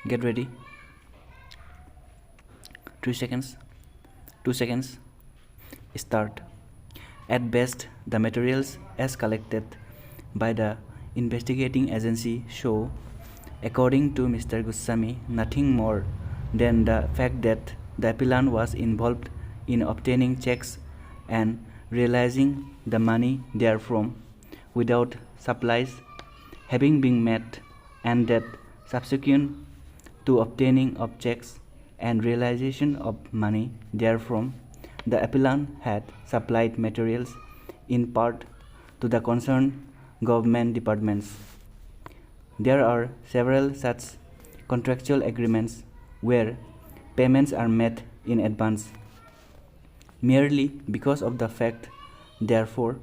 Get ready. 3 seconds. 2 seconds. Start. At best, the materials as collected by the investigating agency show, according to Mr. Goswami, nothing more than the fact that the appellant was involved in obtaining checks and realizing the money therefrom without supplies having been met, and that subsequent to obtaining of checks and realization of money therefrom, the appellant had supplied materials in part to the concerned government departments. There are several such contractual agreements where payments are made in advance. Merely because of the fact, therefore,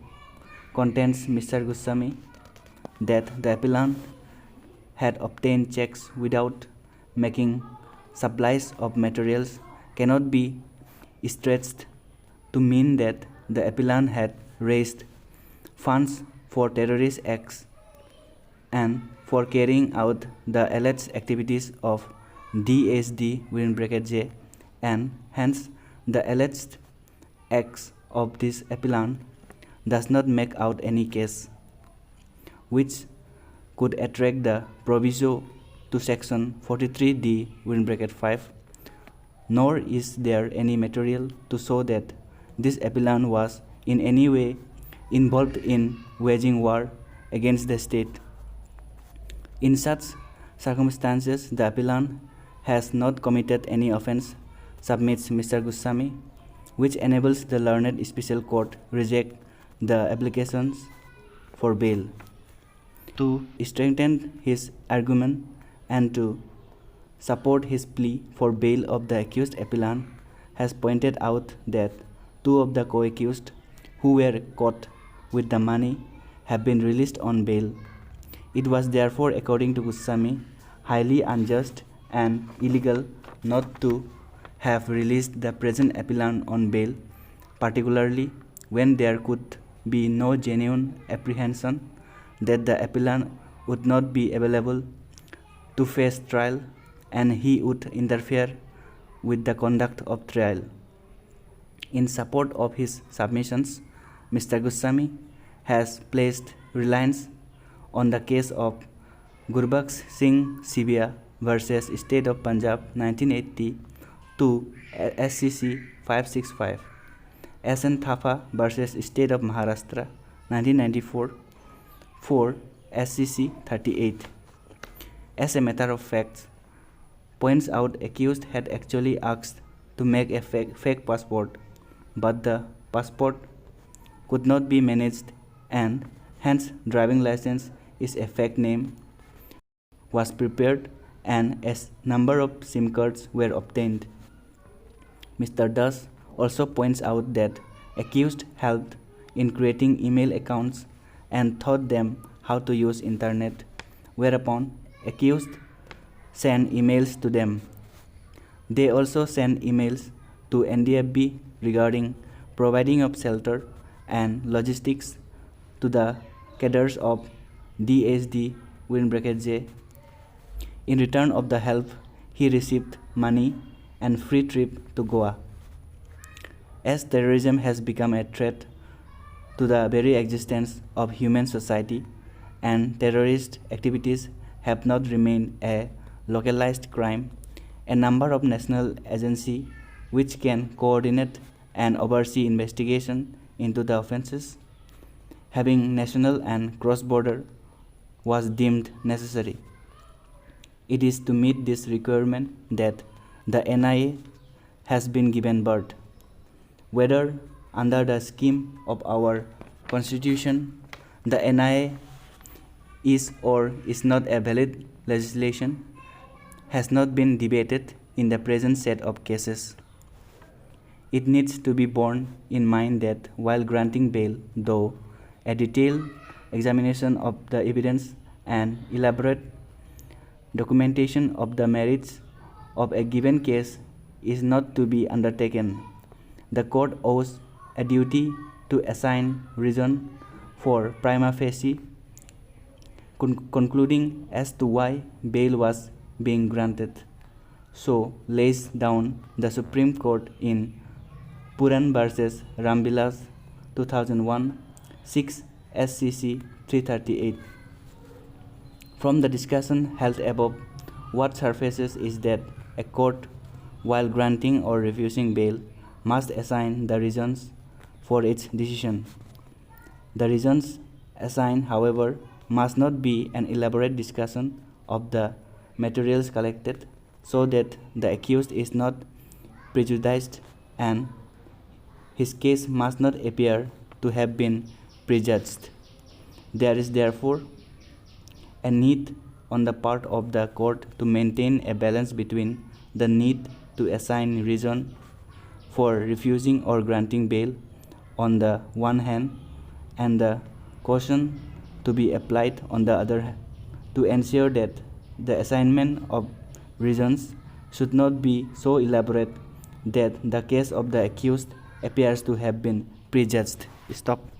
contends Mr. Goswami, that the appellant had obtained checks without making supplies of materials cannot be stretched to mean that the appellant had raised funds for terrorist acts and for carrying out the alleged activities of DSD (J), and hence the alleged acts of this appellant does not make out any case which could attract the proviso to section 43D (5), nor is there any material to show that this appellant was in any way involved in waging war against the state. In such circumstances, the appellant has not committed any offense, submits Mr. Goswami, which enables the learned special court reject the applications for bail. To strengthen his argument and to support his plea for bail of the accused appellant, has pointed out that two of the co-accused who were caught with the money have been released on bail. It was therefore, according to Goswami, highly unjust and illegal not to have released the present appellant on bail, particularly when there could be no genuine apprehension that the appellant would not be available to face trial and he would interfere with the conduct of trial. In support of his submissions, Mr. Goswami has placed reliance on the case of Gurbaksh Singh Sibia versus State of Punjab 1980 to SCC 565, SN Thapa versus State of Maharashtra 1994 for SCC 38. As a matter of fact, points out accused had actually asked to make a fake passport, but the passport could not be managed and hence driving license is a fake name was prepared and a number of SIM cards were obtained. Mr. Das also points out that accused helped in creating email accounts and taught them how to use internet, whereupon accused sent emails to them. They also sent emails to NDFB regarding providing of shelter and logistics to the cadres of DSD (J). In return of the help, he received money and free trip to Goa. As terrorism has become a threat to the very existence of human society, and terrorist activities have not remained a localized crime, a number of national agencies which can coordinate and oversee investigation into the offences, having national and cross-border, was deemed necessary. It is to meet this requirement that the NIA has been given birth. Whether under the scheme of our Constitution, the NIA is or is not a valid legislation has not been debated in the present set of cases. It needs to be borne in mind that while granting bail, though a detailed examination of the evidence and elaborate documentation of the merits of a given case is not to be undertaken, the court owes a duty to assign reason for prima facie concluding as to why bail was being granted. So lays down the Supreme Court in Puran versus Ramvilas 2001 6 SCC 338. From the discussion held above, what surfaces is that a court, while granting or refusing bail, must assign the reasons for its decision. The reasons assigned, however, must not be an elaborate discussion of the materials collected so that the accused is not prejudiced, and his case must not appear to have been prejudged. There is therefore a need on the part of the court to maintain a balance between the need to assign reason for refusing or granting bail on the one hand and the caution to be applied on the other, to ensure that the assignment of reasons should not be so elaborate that the case of the accused appears to have been prejudged. Stop.